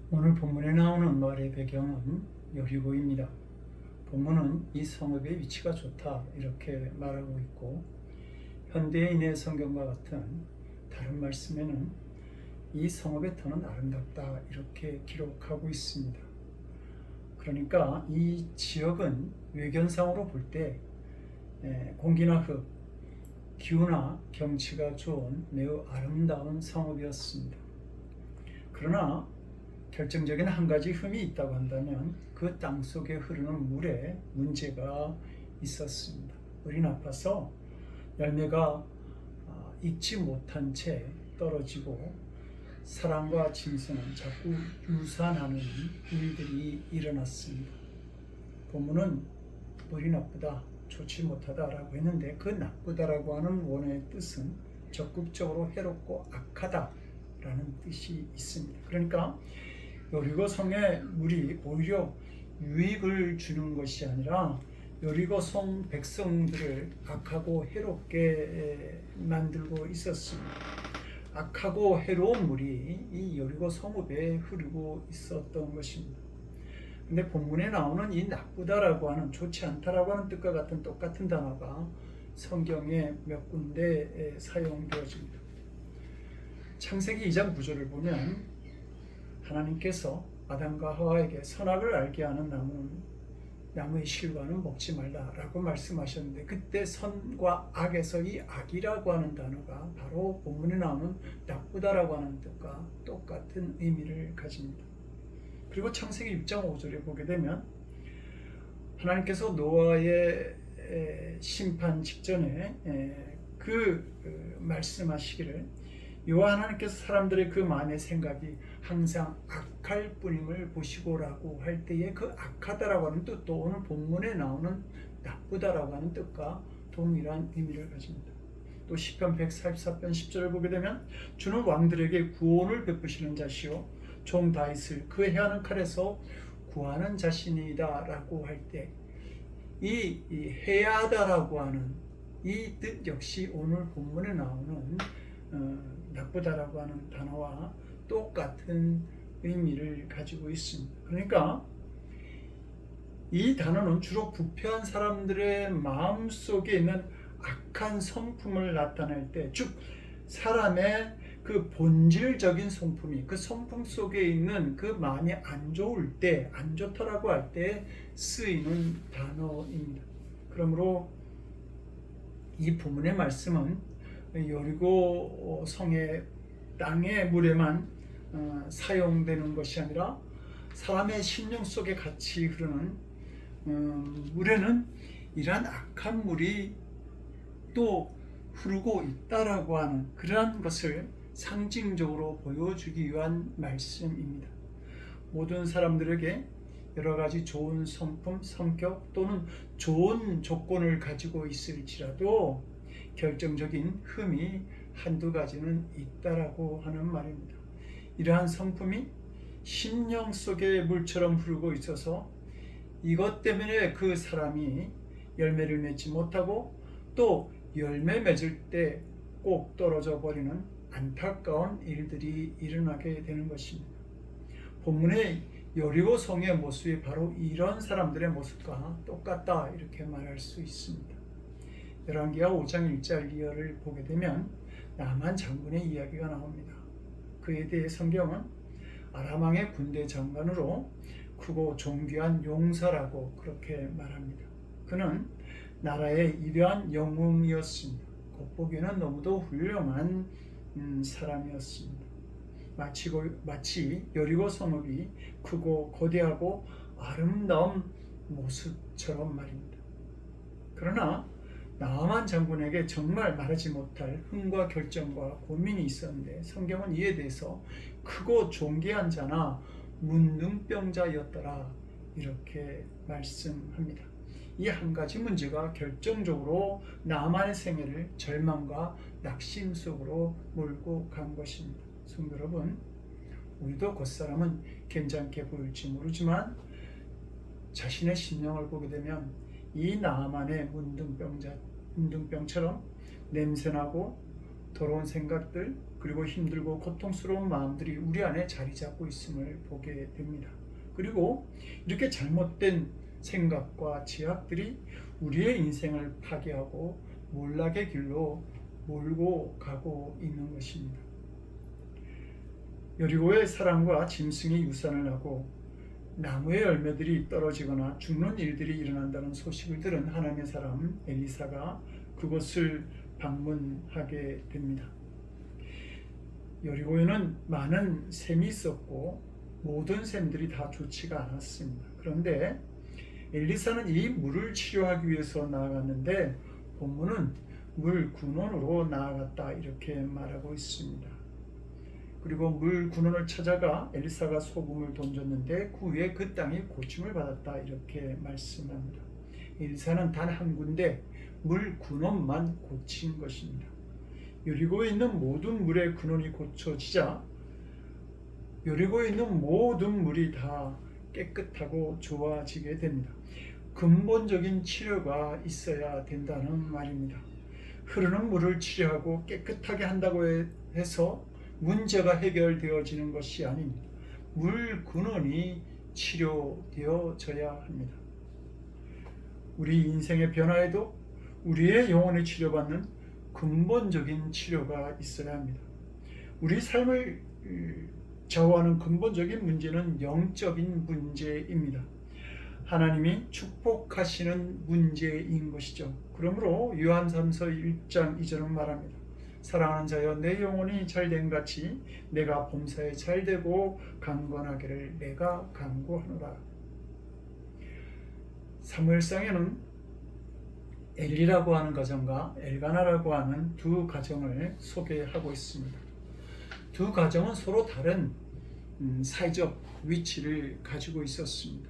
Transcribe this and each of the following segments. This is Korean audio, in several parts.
오늘 본문에 나오는 말의 배경은 여리고입니다. 본문은 이 성읍의 위치가 좋다 이렇게 말하고 있고, 현대인의 성경과 같은 다른 말씀에는 이 성읍의 터는 아름답다 이렇게 기록하고 있습니다. 그러니까 이 지역은 외견상으로 볼 때 공기나 흙, 기후나 경치가 좋은 매우 아름다운 성읍이었습니다. 그러나 결정적인 한 가지 흠이 있다고 한다면 그 땅 속에 흐르는 물에 문제가 있었습니다. 물이 나빠서 열매가 익지 못한 채 떨어지고 사람과 짐승은 자꾸 유산하는 일들이 일어났습니다. 본문은 물이 나쁘다, 좋지 못하다라고 했는데 그 나쁘다라고 하는 원어의 뜻은 적극적으로 해롭고 악하다라는 뜻이 있습니다. 그러니까 여리고 성의 물이 오히려 유익을 주는 것이 아니라 여리고 성 백성들을 악하고 해롭게 만들고 있었습니다. 악하고 해로운 물이 이 여리고 성읍에 흐르고 있었던 것입니다. 근데 본문에 나오는 이 나쁘다라고 하는, 좋지 않다라고 하는 뜻과 같은 똑같은 단어가 성경에 몇 군데 사용되어집니다. 창세기 2장 9절을 보면 하나님께서 아담과 하와에게 선악을 알게 하는 나무의 실과는 먹지 말라라고 말씀하셨는데, 그때 선과 악에서 이 악이라고 하는 단어가 바로 본문에 나오는 나쁘다라고 하는 뜻과 똑같은 의미를 가집니다. 그리고 창세기 6장 5절에 보게 되면 하나님께서 노아의 심판 직전에 말씀하시기를, 여호와 하나님께서 사람들의 그 마음의 생각이 항상 악할 뿐임을 보시고라고 할 때에 그 악하다라고 하는 뜻도 오늘 본문에 나오는 나쁘다라고 하는 뜻과 동일한 의미를 가집니다. 또 시편 144편 10절을 보게 되면 주는 왕들에게 구원을 베푸시는 자시요 종 다윗을 그 해하는 칼에서 구하는 자신이다 라고 할 때 이 해하다라고 하는 이 뜻 역시 오늘 본문에 나오는 나쁘다라고 하는 단어와 똑같은 의미를 가지고 있습니다. 그러니까 이 단어는 주로 부패한 사람들의 마음 속에 있는 악한 성품을 나타낼 때, 즉 사람의 그 본질적인 성품이 그 성품 속에 있는 그 마음이 안 좋을 때, 안 좋다라고 할 때 쓰이는 단어입니다. 그러므로 이 본문의 말씀은 여리고 성의 땅의 물에만 사용되는 것이 아니라 사람의 심령 속에 같이 흐르는 물에는 이러한 악한 물이 또 흐르고 있다라고 하는 그러한 것을 상징적으로 보여주기 위한 말씀입니다. 모든 사람들에게 여러 가지 좋은 성품, 성격 또는 좋은 조건을 가지고 있을지라도 결정적인 흠이 한두 가지는 있다라고 하는 말입니다. 이러한 성품이 심령 속에 물처럼 흐르고 있어서 이것 때문에 그 사람이 열매를 맺지 못하고 또 열매 맺을 때 꼭 떨어져 버리는 안타까운 일들이 일어나게 되는 것입니다. 본문의 여리고 성의 모습이 바로 이런 사람들의 모습과 똑같다 이렇게 말할 수 있습니다. 열왕기하 5장 1절 2절을 보게 되면 나만 장군의 이야기가 나옵니다. 그에 대해 성경은 아람 왕의 군대 장관으로 크고 존귀한 용사라고 그렇게 말합니다. 그는 나라의 위대한 영웅이었습니다. 겉보기에는 너무도 훌륭한 사람이었습니다. 마치 여리고 성읍이 크고 거대하고 아름다운 모습처럼 말입니다. 그러나 나아만 장군에게 정말 말하지 못할 흠과 결정과 고민이 있었는데 성경은 이에 대해서 크고 존귀한 자나 문둥병자였더라 이렇게 말씀합니다. 이 한 가지 문제가 결정적으로 나만의 생애를 절망과 낙심 속으로 몰고 간 것입니다. 성도 여러분, 우리도 겉사람은 괜찮게 보일지 모르지만 자신의 심령을 보게 되면 이 나만의 문둥병처럼 냄새나고 더러운 생각들 그리고 힘들고 고통스러운 마음들이 우리 안에 자리 잡고 있음을 보게 됩니다. 그리고 이렇게 잘못된 생각과 제약들이 우리의 인생을 파괴하고 몰락의 길로 몰고 가고 있는 것입니다. 여리고의 사람과 짐승이 유산을 하고 나무의 열매들이 떨어지거나 죽는 일들이 일어난다는 소식을 들은 하나님의 사람 엘리사가 그곳을 방문하게 됩니다. 여리고에는 많은 샘이 있었고 모든 샘들이 다 좋지가 않았습니다. 그런데 엘리사는 이 물을 치료하기 위해서 나아갔는데 본문은 물 근원으로 나아갔다 이렇게 말하고 있습니다. 그리고 물 근원을 찾아가 엘리사가 소금을 던졌는데 그 후에 그 땅이 고침을 받았다 이렇게 말씀합니다. 엘리사는 단 한 군데 물 근원만 고친 것입니다. 여리고에 있는 모든 물의 근원이 고쳐지자 여리고에 있는 모든 물이 다 깨끗하고 좋아지게 됩니다. 근본적인 치료가 있어야 된다는 말입니다. 흐르는 물을 치료하고 깨끗하게 한다고 해서 문제가 해결되어지는 것이 아닙니다. 물 근원이 치료되어져야 합니다. 우리 인생의 변화에도 우리의 영혼이 치료받는 근본적인 치료가 있어야 합니다. 우리 삶을 좌우하는 근본적인 문제는 영적인 문제입니다. 하나님이 축복하시는 문제인 것이죠. 그러므로 요한 3서 1장 2절은 말합니다. 사랑하는 자여 내 영혼이 잘된 같이 내가 범사에 잘되고 강건하기를 내가 간구하노라. 사무엘상에는 엘리라고 하는 가정과 엘가나라고 하는 두 가정을 소개하고 있습니다. 두 가정은 서로 다른 사회적 위치를 가지고 있었습니다.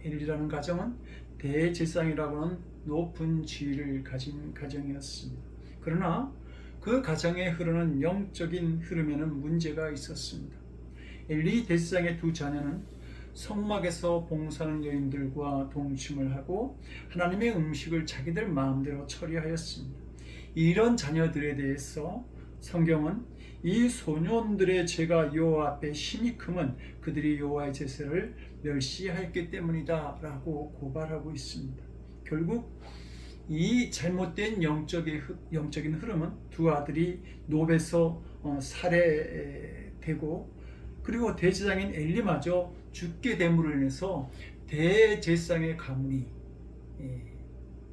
엘리라는 가정은 대제사장이라고 하는 높은 지위를 가진 가정이었습니다. 그러나 그 가정에 흐르는 영적인 흐름에는 문제가 있었습니다. 엘리 대제사장의 두 자녀는 성막에서 봉사하는 여인들과 동침을 하고 하나님의 음식을 자기들 마음대로 처리하였습니다. 이런 자녀들에 대해서 성경은 이 소년들의 죄가 여호와 앞에 심히 크면 그들이 여호와의 제사를 멸시하였기 때문이다 라고 고발하고 있습니다. 결국 이 잘못된 영적인 흐름은 두 아들이 노베서 살해되고 그리고 대제사장인 엘리마저 죽게 됨으로 인해서 대제사장의 가문이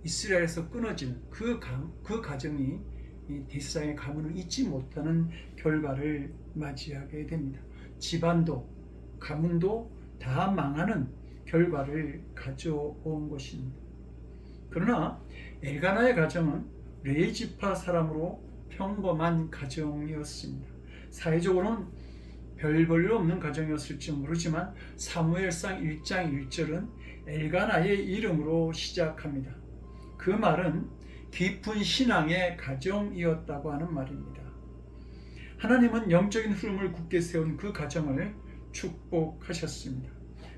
이스라엘에서 끊어지는 그 가정이 대제사장의 가문을 잊지 못하는 결과를 맞이하게 됩니다. 집안도 가문도 다 망하는 결과를 가져온 것입니다. 그러나 엘가나의 가정은 레위지파 사람으로 평범한 가정이었습니다. 사회적으로는 별 볼일 없는 가정이었을지 모르지만 사무엘상 1장 1절은 엘가나의 이름으로 시작합니다. 그 말은 깊은 신앙의 가정이었다고 하는 말입니다. 하나님은 영적인 흐름을 굳게 세운 그 가정을 축복하셨습니다.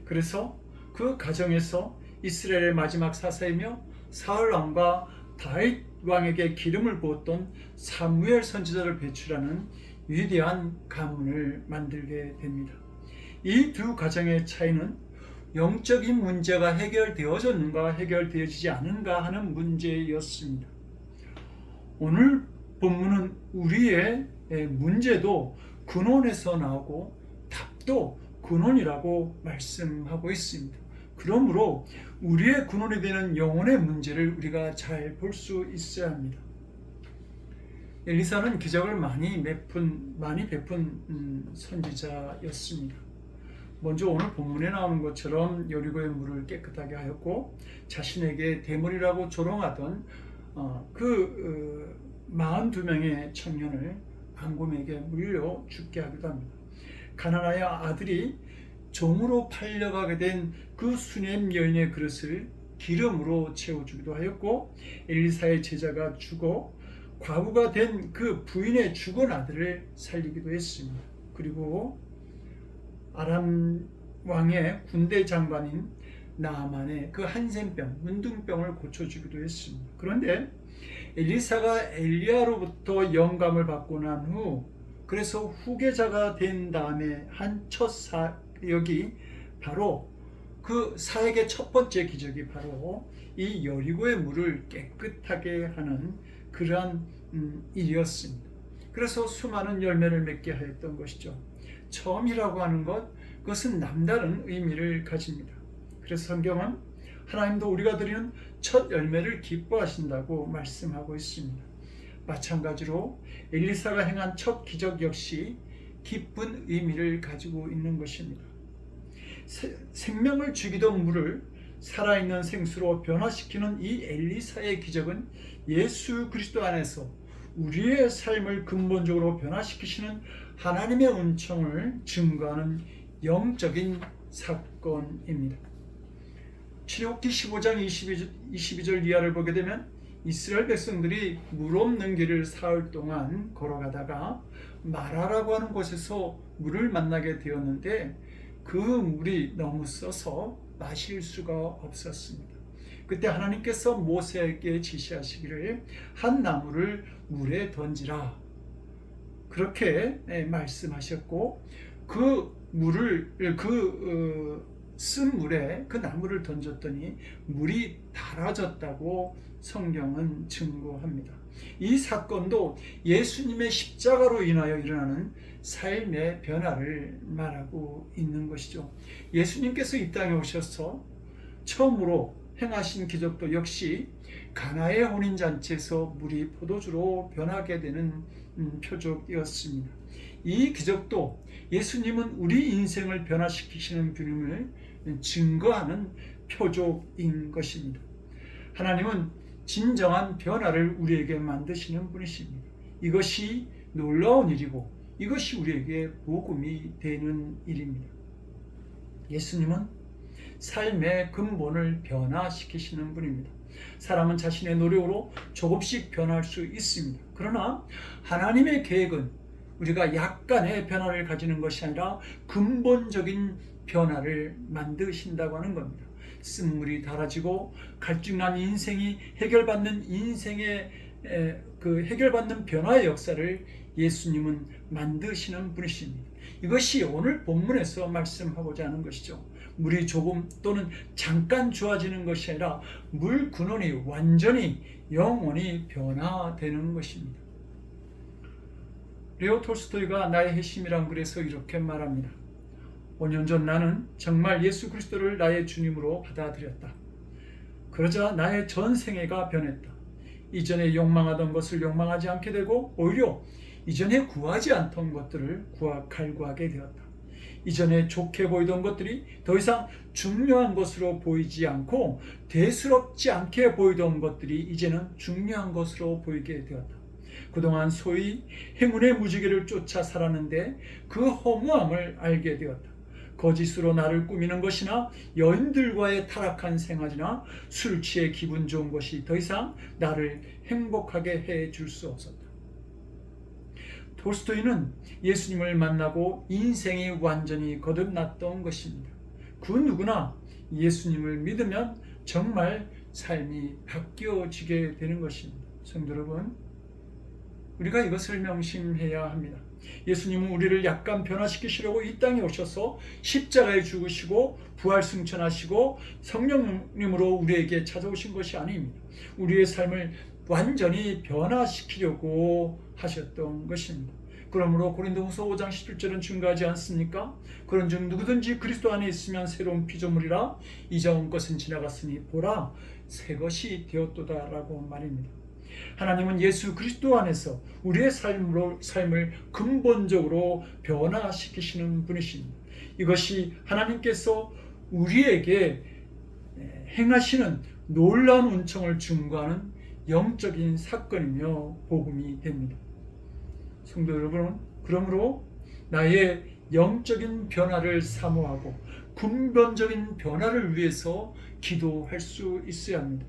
그래서 그 가정에서 이스라엘의 마지막 사사이며 사울 왕과 다윗 왕에게 기름을 부었던 사무엘 선지자를 배출하는 위대한 가문을 만들게 됩니다. 이 두 가정의 차이는 영적인 문제가 해결되어졌는가 해결되어지지 않은가 하는 문제였습니다. 오늘 본문은 우리의 문제도 근원에서 나오고 답도 근원이라고 말씀하고 있습니다. 그러므로 우리의 근원이 되는 영혼의 문제를 우리가 잘 볼 수 있어야 합니다. 엘리사는 기적을 많이 베푼 선지자였습니다. 먼저 오늘 본문에 나오는 것처럼 여리고의 물을 깨끗하게 하였고 자신에게 대물이라고 조롱하던 42명의 청년을 앙곰에게 물려 죽게 하기도 합니다. 가나나의 아들이 종으로 팔려가게 된 그 수넴 여인의 그릇을 기름으로 채워주기도 하였고 엘리사의 제자가 죽어 과부가 된 그 부인의 죽은 아들을 살리기도 했습니다. 그리고 아람 왕의 군대 장관인 나아만의 그 한센병, 문둥병을 고쳐주기도 했습니다. 그런데 엘리사가 엘리야로부터 영감을 받고 난 후 그래서 후계자가 된 다음에 한 첫 사역이 바로 그 사역의 첫 번째 기적이 바로 이 여리고의 물을 깨끗하게 하는 그러한 일이었습니다. 그래서 수많은 열매를 맺게 하였던 것이죠. 처음이라고 하는 그것은 남다른 의미를 가집니다. 그래서 성경은 하나님도 우리가 드리는 첫 열매를 기뻐하신다고 말씀하고 있습니다. 마찬가지로 엘리사가 행한 첫 기적 역시 기쁜 의미를 가지고 있는 것입니다. 생명을 죽이던 물을 살아있는 생수로 변화시키는 이 엘리사의 기적은 예수 그리스도 안에서 우리의 삶을 근본적으로 변화시키시는 하나님의 은총을 증거하는 영적인 사건입니다. 출애굽기 15장 22절 이하를 보게 되면 이스라엘 백성들이 물 없는 길을 사흘 동안 걸어가다가 마라라고 하는 곳에서 물을 만나게 되었는데 그 물이 너무 써서 마실 수가 없었습니다. 그때 하나님께서 모세에게 지시하시기를 한 나무를 물에 던지라 그렇게 말씀하셨고 그 물을 쓴 물에 그 나무를 던졌더니 물이 달아졌다고 성경은 증거합니다. 이 사건도 예수님의 십자가로 인하여 일어나는 삶의 변화를 말하고 있는 것이죠. 예수님께서 이 땅에 오셔서 처음으로 행하신 기적도 역시 가나의 혼인잔치에서 물이 포도주로 변하게 되는 표적이었습니다. 이 기적도 예수님은 우리 인생을 변화시키시는 분임을 증거하는 표적인 것입니다. 하나님은 진정한 변화를 우리에게 만드시는 분이십니다. 이것이 놀라운 일이고 이것이 우리에게 복음이 되는 일입니다. 예수님은 삶의 근본을 변화시키시는 분입니다. 사람은 자신의 노력으로 조금씩 변할 수 있습니다. 그러나 하나님의 계획은 우리가 약간의 변화를 가지는 것이 아니라 근본적인 변화를 만드신다고 하는 겁니다. 쓴물이 달아지고 갈증난 인생이 해결받는 인생의 그 해결받는 변화의 역사를 예수님은 만드시는 분이십니다. 이것이 오늘 본문에서 말씀하고자 하는 것이죠. 물이 조금 또는 잠깐 좋아지는 것이 아니라 물 근원이 완전히 영원히 변화되는 것입니다. 레오 톨스토이가 나의 핵심이란 글에서 이렇게 말합니다. 5년 전 나는 정말 예수 그리스도를 나의 주님으로 받아들였다. 그러자 나의 전 생애가 변했다. 이전에 욕망하던 것을 욕망하지 않게 되고 오히려 이전에 구하지 않던 것들을 갈구하게 되었다. 이전에 좋게 보이던 것들이 더 이상 중요한 것으로 보이지 않고 대수롭지 않게 보이던 것들이 이제는 중요한 것으로 보이게 되었다. 그동안 소위 행운의 무지개를 쫓아 살았는데 그 허무함을 알게 되었다. 거짓으로 나를 꾸미는 것이나 여인들과의 타락한 생활이나 술 취해 기분 좋은 것이 더 이상 나를 행복하게 해줄 수 없었다. 톨스토이는 예수님을 만나고 인생이 완전히 거듭났던 것입니다. 그 누구나 예수님을 믿으면 정말 삶이 바뀌어지게 되는 것입니다. 성도 여러분, 우리가 이것을 명심해야 합니다. 예수님은 우리를 약간 변화시키시려고 이 땅에 오셔서 십자가에 죽으시고 부활 승천하시고 성령님으로 우리에게 찾아오신 것이 아닙니다. 우리의 삶을 완전히 변화시키려고 하셨던 것입니다. 그러므로 고린도후서 5장 17절은 증거하지 않습니까? 그런즉 누구든지 그리스도 안에 있으면 새로운 피조물이라 이전 것은 지나갔으니 보라 새 것이 되었도다라고 말입니다. 하나님은 예수 그리스도 안에서 우리의 삶을 근본적으로 변화시키시는 분이십니다. 이것이 하나님께서 우리에게 행하시는 놀라운 은총을 증거하는 영적인 사건이며 복음이 됩니다. 성도 여러분, 그러므로 나의 영적인 변화를 사모하고 근본적인 변화를 위해서 기도할 수 있어야 합니다.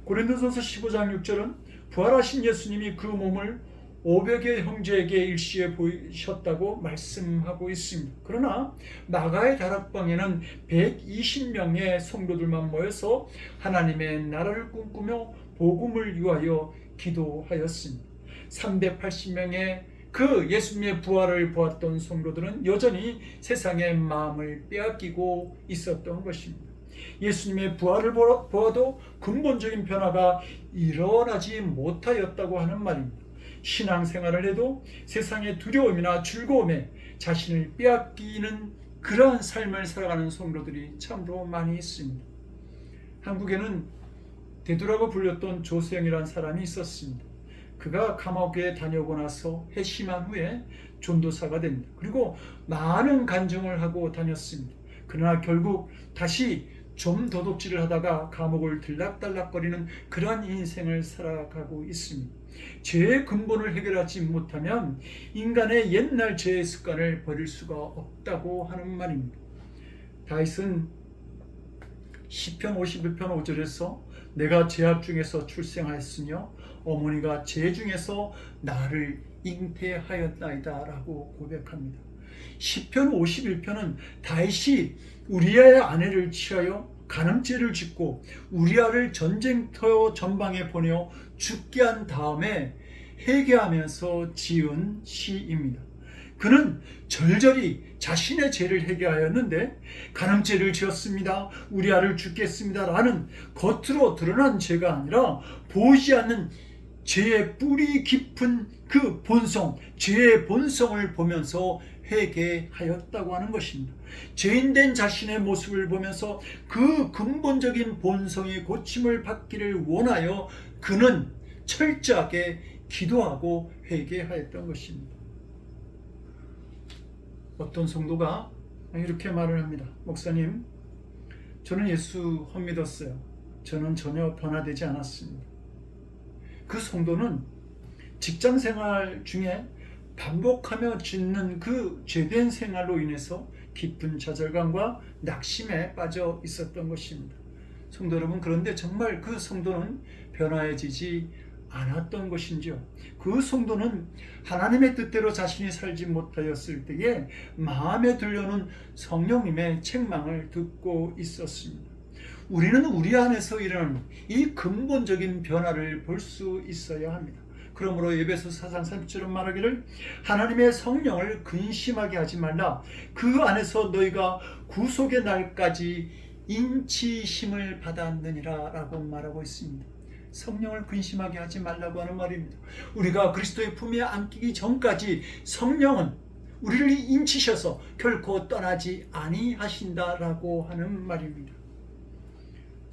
고린도전서 15장 6절은 부활하신 예수님이 그 몸을 500여 형제에게 일시에 보이셨다고 말씀하고 있습니다. 그러나 마가의 다락방에는 120명의 성도들만 모여서 하나님의 나라를 꿈꾸며 복음을 위하여 기도하였습니다. 380명의 그 예수님의 부활을 보았던 성도들은 여전히 세상의 마음을 빼앗기고 있었던 것입니다. 예수님의 부활을 보아도 근본적인 변화가 일어나지 못하였다고 하는 말입니다. 신앙생활을 해도 세상의 두려움이나 즐거움에 자신을 빼앗기는 그러한 삶을 살아가는 성도들이 참으로 많이 있습니다. 한국에는 대두라고 불렸던 조세영이라는 사람이 있었습니다. 그가 감옥에 다녀오고 나서 회심한 후에 전도사가 됩니다. 그리고 많은 간증을 하고 다녔습니다. 그러나 결국 다시 좀 도둑질을 하다가 감옥을 들락달락거리는 그러한 인생을 살아가고 있습니다. 죄의 근본을 해결하지 못하면 인간의 옛날 죄의 습관을 버릴 수가 없다고 하는 말입니다. 다윗은 시편 51편 5절에서 내가 죄악 중에서 출생하였으며 어머니가 죄 중에서 나를 잉태하였나이다 라고 고백합니다. 시편 51편은 다윗이 우리아의 아내를 취하여 간음죄를 짓고 우리아를 전쟁터 전방에 보내어 죽게 한 다음에 회개하면서 지은 시입니다. 그는 절절히 자신의 죄를 회개하였는데 간음죄를 지었습니다, 우리아를 죽겠습니다 라는 겉으로 드러난 죄가 아니라 보이지 않는 죄의 뿌리 깊은 그 본성, 죄의 본성을 보면서 회개하였다고 하는 것입니다. 죄인된 자신의 모습을 보면서 그 근본적인 본성이 고침을 받기를 원하여 그는 철저하게 기도하고 회개하였던 것입니다. 어떤 성도가 이렇게 말을 합니다. 목사님, 저는 예수 헛 믿었어요. 저는 전혀 변화되지 않았습니다. 그 성도는 직장생활 중에 반복하며 짓는 그 죄된 생활로 인해서 깊은 좌절감과 낙심에 빠져 있었던 것입니다. 성도 여러분, 그런데 정말 그 성도는 변화해지지 않았던 것인지요? 그 성도는 하나님의 뜻대로 자신이 살지 못하였을 때에 마음에 들려오는 성령님의 책망을 듣고 있었습니다. 우리는 우리 안에서 일어나는 이 근본적인 변화를 볼 수 있어야 합니다. 그러므로 에베소 4장 30절은 말하기를 하나님의 성령을 근심하게 하지 말라. 그 안에서 너희가 구속의 날까지 인치심을 받았느니라 라고 말하고 있습니다. 성령을 근심하게 하지 말라고 하는 말입니다. 우리가 그리스도의 품에 안기기 전까지 성령은 우리를 인치셔서 결코 떠나지 아니하신다라고 하는 말입니다.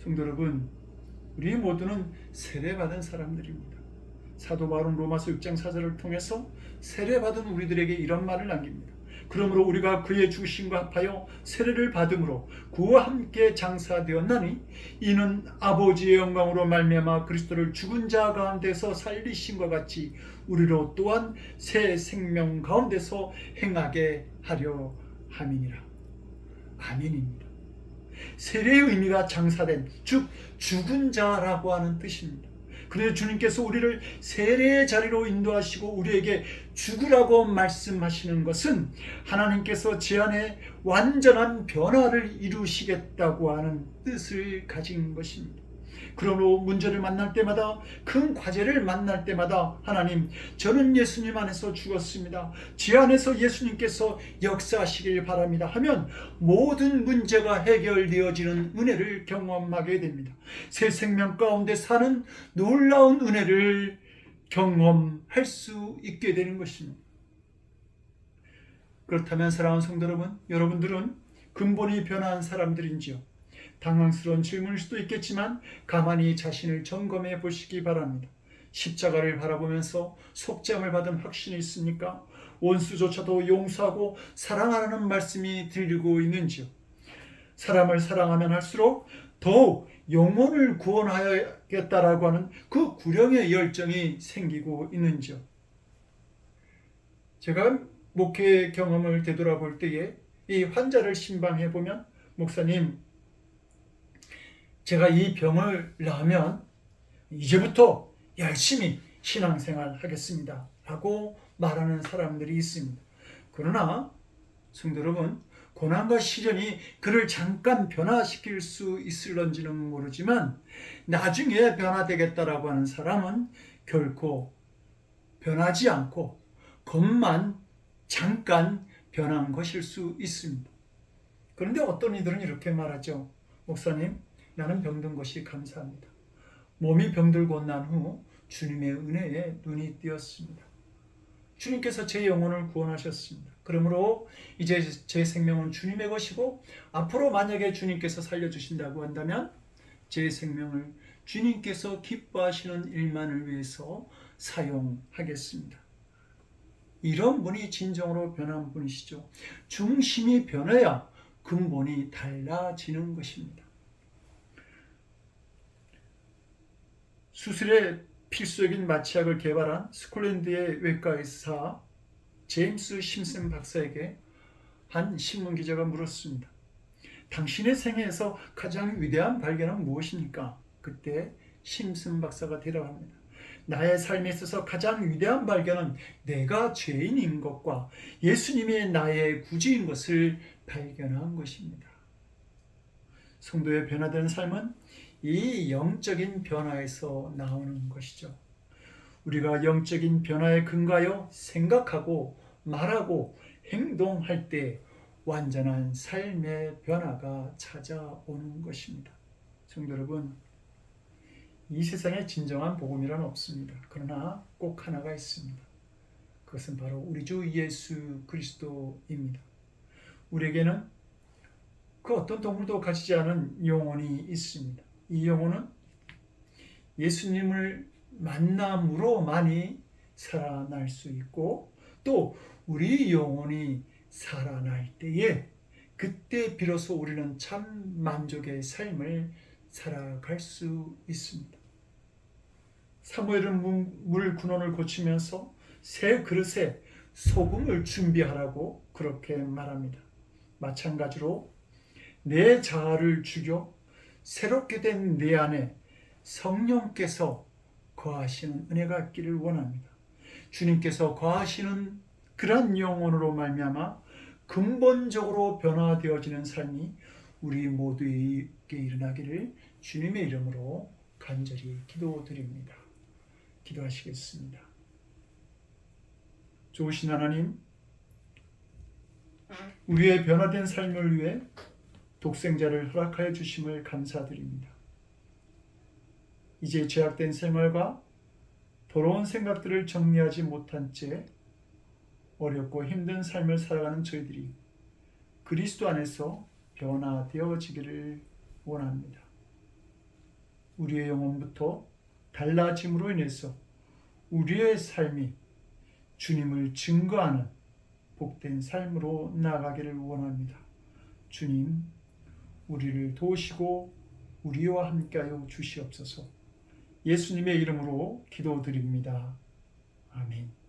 성도 여러분, 우리 모두는 세례받은 사람들입니다. 사도 바울은 로마서 6장 4절을 통해서 세례받은 우리들에게 이런 말을 남깁니다. 그러므로 우리가 그의 죽으심과 합하여 세례를 받음으로 그와 함께 장사되었나니 이는 아버지의 영광으로 말미암아 그리스도를 죽은 자 가운데서 살리심과 같이 우리로 또한 새 생명 가운데서 행하게 하려 함이니라. 아멘입니다. 세례의 의미가 장사된, 즉 죽은 자라고 하는 뜻입니다. 그래서 주님께서 우리를 세례의 자리로 인도하시고 우리에게 죽으라고 말씀하시는 것은 하나님께서 제 안에 완전한 변화를 이루시겠다고 하는 뜻을 가진 것입니다. 그러므로 문제를 만날 때마다, 큰 과제를 만날 때마다 하나님, 저는 예수님 안에서 죽었습니다. 제 안에서 예수님께서 역사하시길 바랍니다 하면 모든 문제가 해결되어지는 은혜를 경험하게 됩니다. 새 생명 가운데 사는 놀라운 은혜를 경험할 수 있게 되는 것입니다. 그렇다면 사랑하는 성도 여러분, 여러분들은 근본이 변화한 사람들인지요? 당황스러운 질문일 수도 있겠지만 가만히 자신을 점검해 보시기 바랍니다. 십자가를 바라보면서 속죄함을 받은 확신이 있습니까? 원수조차도 용서하고 사랑하라는 말씀이 들리고 있는지요? 사람을 사랑하면 할수록 더욱 영혼을 구원하야겠다라고 하는 그 구령의 열정이 생기고 있는지요? 제가 목회 경험을 되돌아볼 때에 이 환자를 신방해 보면, 목사님, 제가 이 병을 나으면 이제부터 열심히 신앙생활 하겠습니다 라고 말하는 사람들이 있습니다. 그러나 성도 여러분, 고난과 시련이 그를 잠깐 변화시킬 수 있을런지는 모르지만 나중에 변화되겠다라고 하는 사람은 결코 변하지 않고 겉만 잠깐 변한 것일 수 있습니다. 그런데 어떤 이들은 이렇게 말하죠. 목사님, 나는 병든 것이 감사합니다. 몸이 병들고 난 후 주님의 은혜에 눈이 띄었습니다. 주님께서 제 영혼을 구원하셨습니다. 그러므로 이제 제 생명은 주님의 것이고 앞으로 만약에 주님께서 살려주신다고 한다면 제 생명을 주님께서 기뻐하시는 일만을 위해서 사용하겠습니다. 이런 분이 진정으로 변한 분이시죠. 중심이 변해야 근본이 달라지는 것입니다. 수술에 필수적인 마취약을 개발한 스콜랜드의 외과 의사 제임스 심슨 박사에게 한 신문 기자가 물었습니다. 당신의 생애에서 가장 위대한 발견은 무엇입니까? 그때 심슨 박사가 대답합니다. 나의 삶에 있어서 가장 위대한 발견은 내가 죄인인 것과 예수님이 나의 구주인 것을 발견한 것입니다. 성도의 변화된 삶은 이 영적인 변화에서 나오는 것이죠. 우리가 영적인 변화에 근거하여 생각하고 말하고 행동할 때 완전한 삶의 변화가 찾아오는 것입니다. 성도 여러분, 이 세상에 진정한 복음이란 없습니다. 그러나 꼭 하나가 있습니다. 그것은 바로 우리 주 예수 그리스도입니다. 우리에게는 그 어떤 동물도 가지지 않은 영혼이 있습니다. 이 영혼은 예수님을 만남으로만이 살아날 수 있고 또 우리 영혼이 살아날 때에 그때 비로소 우리는 참 만족의 삶을 살아갈 수 있습니다. 사무엘은 물 근원을 고치면서 새 그릇에 소금을 준비하라고 그렇게 말합니다. 마찬가지로 내 자아를 죽여 새롭게 된 내 안에 성령께서 거하시는 은혜가 있기를 원합니다. 주님께서 거하시는 그런 영혼으로 말미암아 근본적으로 변화되어지는 삶이 우리 모두에게 일어나기를 주님의 이름으로 간절히 기도드립니다. 기도하시겠습니다. 좋으신 하나님, 우리의 변화된 삶을 위해 독생자를 허락하여 주심을 감사드립니다. 이제 죄악된 생활과 더러운 생각들을 정리하지 못한 채 어렵고 힘든 삶을 살아가는 저희들이 그리스도 안에서 변화되어지기를 원합니다. 우리의 영혼부터 달라짐으로 인해서 우리의 삶이 주님을 증거하는 복된 삶으로 나아가기를 원합니다. 주님, 우리를 도우시고 우리와 함께하여 주시옵소서. 예수님의 이름으로 기도드립니다. 아멘.